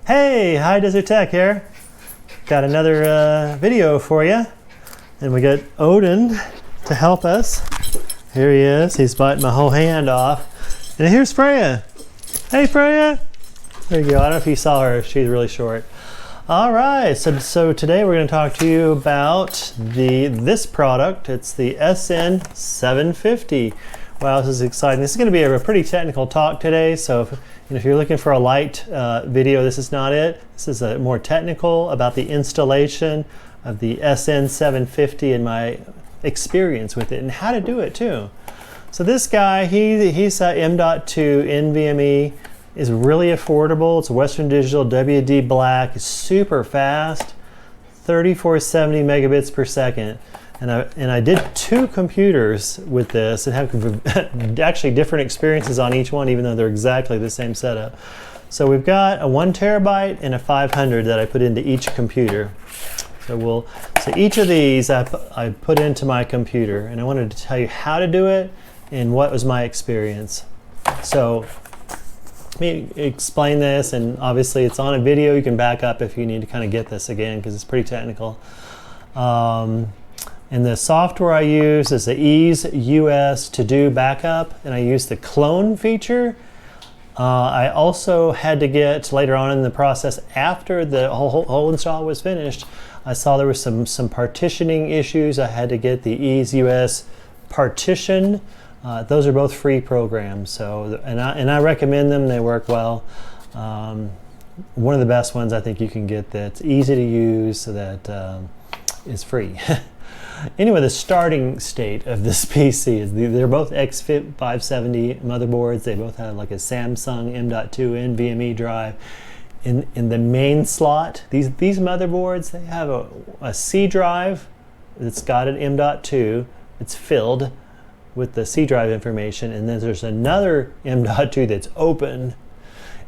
Hey, High Desert Tech here. Got another video for you. And we got Odin to help us. Here he is. He's biting my whole hand off. And here's Freya. Hey, Freya. There you go. I don't know if you saw her. She's really short. All right. So today we're going to talk to you about this product. It's the SN750. Wow, this is exciting. This is going to be a pretty technical talk today. So if you're looking for a light video, this is not it. This is a more technical about the installation of the SN750 and my experience with it and how to do it too. So this guy, he's M.2 NVMe, is really affordable. It's a Western Digital WD Black. It's super fast, 3470 megabits per second. And I did two computers with this and have actually different experiences on each one, even though they're exactly the same setup. So we've got a 1 terabyte and a 500 that I put into each computer. So each of these I put into my computer, and I wanted to tell you how to do it and what was my experience. So let me explain this, and obviously it's on a video. You can back up if you need to kind of get this again because it's pretty technical. And the software I use is the Ease US to do backup, and I use the clone feature. I also had to get later on in the process, after the whole install was finished, I saw there was some partitioning issues. I had to get the Ease US partition. Those are both free programs, so and I recommend them. They work well. One of the best ones I think you can get that's easy to use, so that is free. Anyway, the starting state of this PC is they're both X570 motherboards. They both have like a Samsung M.2 NVMe drive. In the main slot, these motherboards, they have a C drive that's got an M.2. It's filled with the C drive information, and then there's another M.2 that's open.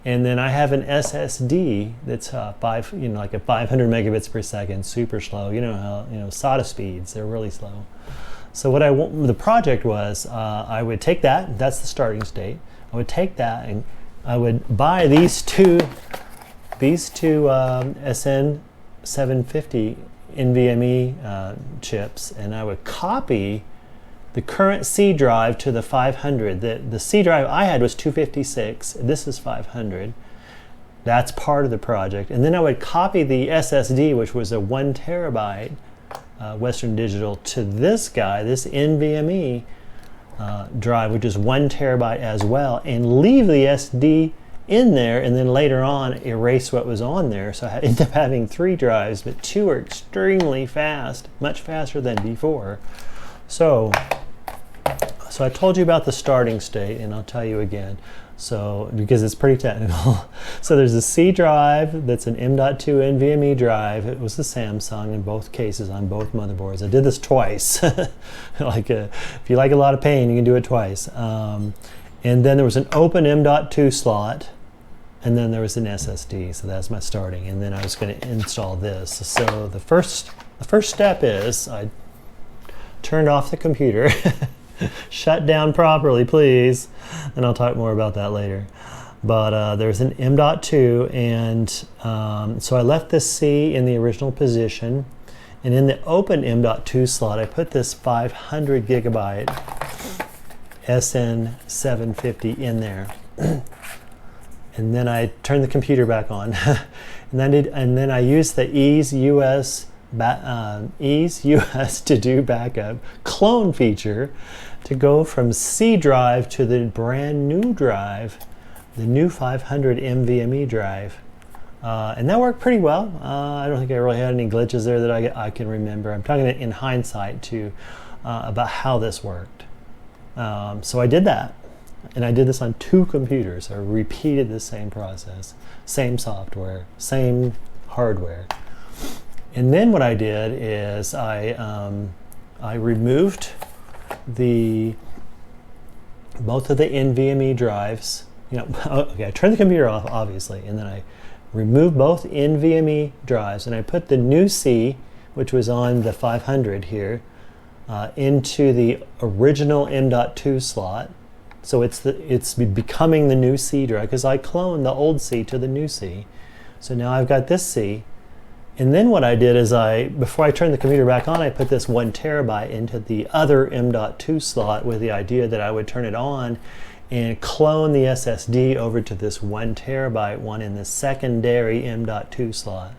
And then I have an SSD that's like a 500 megabits per second, super slow. You know how SATA speeds, they're really slow. So the project was, I would take that. That's the starting state. I would take that and I would buy these two SN750 NVMe chips, and I would copy the current C drive to the 500. The C drive I had was 256. This is 500. That's part of the project. And then I would copy the SSD, which was a 1 terabyte Western Digital, to this guy, this NVMe drive, which is 1 terabyte as well, and leave the SD in there, and then later on erase what was on there. So I ended up having 3 drives, but 2 are extremely fast, much faster than before. So I told you about the starting state, and I'll tell you again. So, because it's pretty technical. So there's a C drive that's an M.2 NVMe drive. It was the Samsung in both cases on both motherboards. I did this twice. If you like a lot of pain, you can do it twice. And then there was an open M.2 slot, and then there was an SSD. So that's my starting. And then I was going to install this. So the first step is I turned off the computer. Shut down properly, please. And I'll talk more about that later. But there's an M.2, and so I left this C in the original position. And in the open M.2 slot, I put this 500 gigabyte SN750 in there. And then I turned the computer back on. and then I used the Ease US to do backup clone feature to go from C drive to the brand new drive, the new 500 NVMe drive. And that worked pretty well. I don't think I really had any glitches there that I can remember. I'm talking in hindsight too about how this worked. So I did that, and I did this on 2 computers. I repeated the same process, same software, same hardware. And then what I did is I removed both of the NVMe drives. Okay, I turned the computer off, obviously, and then I removed both NVMe drives, and I put the new C, which was on the 500 here, into the original M.2 slot. So it's becoming the new C drive, because I cloned the old C to the new C. So now I've got this C. And then what I did is before I turned the computer back on, I put this 1 terabyte into the other M.2 slot with the idea that I would turn it on and clone the SSD over to this 1 terabyte one in the secondary M.2 slot.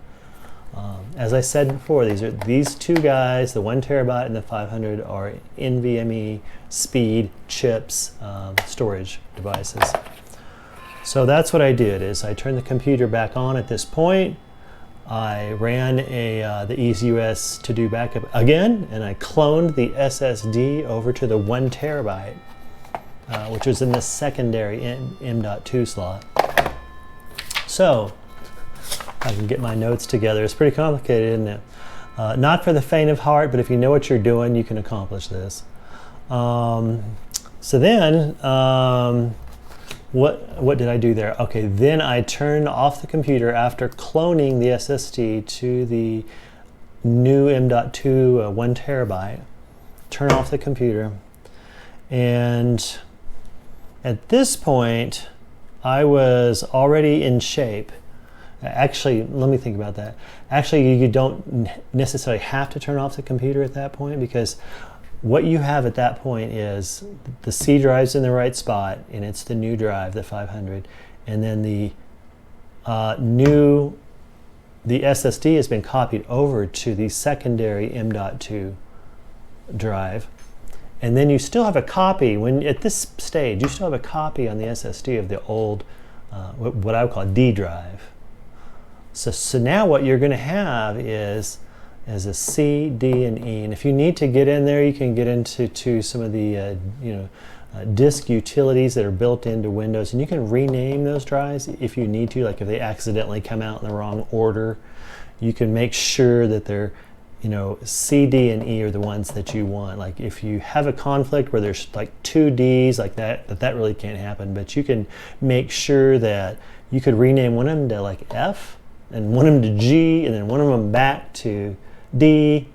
As I said before, these two guys, the 1 terabyte and the 500, are NVMe speed chips, storage devices. So that's what I did, is I turned the computer back on at this point. I ran the EasyUS to do backup again, and I cloned the SSD over to the 1 terabyte, which was in the secondary M.2 slot. So I can get my notes together. It's pretty complicated, isn't it? Not for the faint of heart, but if you know what you're doing, you can accomplish this. So then, what did I do there? Okay, then I turned off the computer after cloning the SSD to the new M.2 1 terabyte. Turn off the computer. And at this point, I was already in shape. Actually, let me think about that. Actually, you don't necessarily have to turn off the computer at that point, because what you have at that point is the C drive's in the right spot, and it's the new drive, the 500, and then the SSD has been copied over to the secondary M.2 drive, and then you still have a copy. At this stage, you still have a copy on the SSD of the old, what I would call D drive. So now what you're going to have is a C, D, and E. And if you need to get in there, you can get into some of the disk utilities that are built into Windows, and you can rename those drives if you need to. Like if they accidentally come out in the wrong order, you can make sure that they're, C, D, and E are the ones that you want. Like if you have a conflict where there's like 2 Ds like that really can't happen. But you can make sure that you could rename one of them to like F, and one of them to G, and then one of them back to D.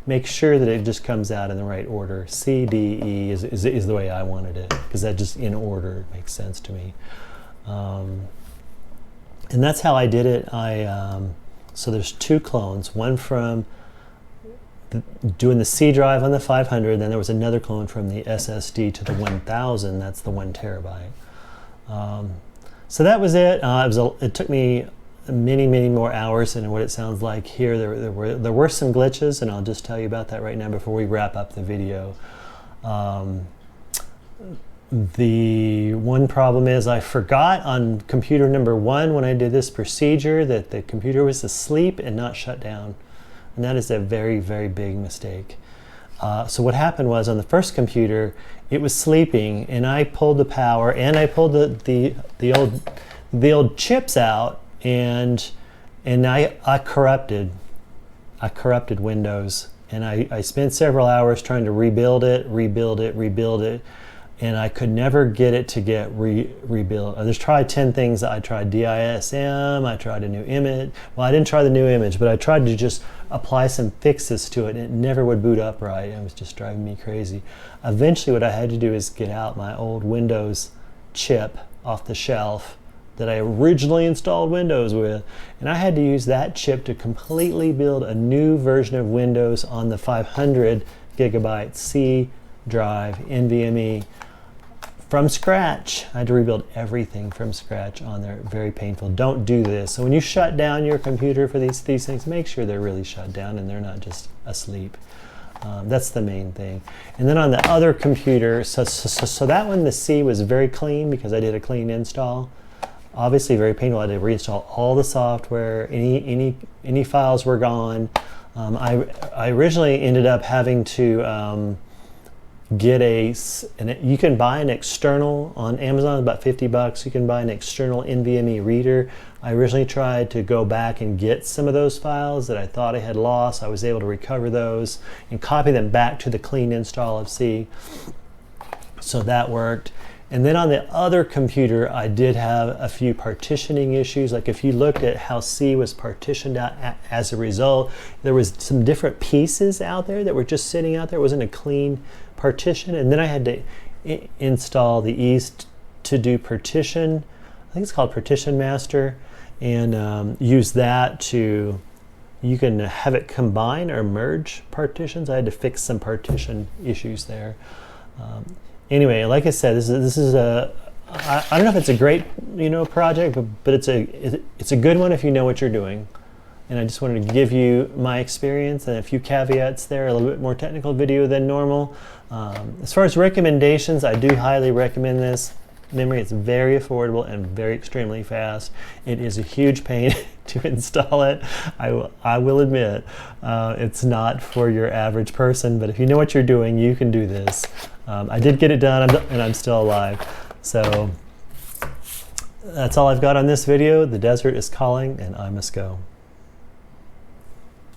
Make sure that it just comes out in the right order. C, D, E is the way I wanted it, because that just in order makes sense to me. And that's how I did it. So there's 2 clones, one from doing the C drive on the 500, then there was another clone from the SSD to the 1000, that's the 1 terabyte. So that was it. It took me many more hours than what it sounds like here. There were some glitches, and I'll just tell you about that right now before we wrap up the video. The one problem is I forgot on computer number 1 when I did this procedure that the computer was asleep and not shut down, and that is a very big mistake. So what happened was, on the first computer, it was sleeping, and I pulled the power and I pulled the old chips out, and I corrupted Windows, and I spent several hours trying to rebuild it, and I could never get it to get rebuilt. I just tried 10 things. I tried DISM, I tried a new image. Well, I didn't try the new image, but I tried to just apply some fixes to it, and it never would boot up right. It was just driving me crazy. Eventually what I had to do is get out my old Windows chip off the shelf that I originally installed Windows with, and I had to use that chip to completely build a new version of Windows on the 500 gigabyte C drive NVMe from scratch. I had to rebuild everything from scratch on there. Very painful. Don't do this. So when you shut down your computer for these things, make sure they're really shut down and they're not just asleep. That's the main thing. And then on the other computer, so that one, the C was very clean because I did a clean install. Obviously very painful. I had to reinstall all the software. Any files were gone. I originally ended up having to get you can buy an external on Amazon, about $50. You can buy an external NVMe reader. I originally tried to go back and get some of those files that I thought I had lost. I was able to recover those and copy them back to the clean install of C. So that worked. And then on the other computer, I did have a few partitioning issues. Like if you looked at how C was partitioned out as a result, there was some different pieces out there that were just sitting out there. It wasn't a clean partition. And then I had to install the ease to do partition. I think it's called Partition Master. and use that to, you can have it combine or merge partitions. I had to fix some partition issues there. Anyway, like I said, this is a, I don't know if it's a great, you know, project, but it's a good one if you know what you're doing. And I just wanted to give you my experience and a few caveats there, a little bit more technical video than normal. As far as recommendations, I do highly recommend this memory. It's very affordable and very extremely fast. It is a huge pain to install it. I will admit, it's not for your average person, but if you know what you're doing, you can do this. I did get it done, and I'm still alive. So that's all I've got on this video. The desert is calling, and I must go.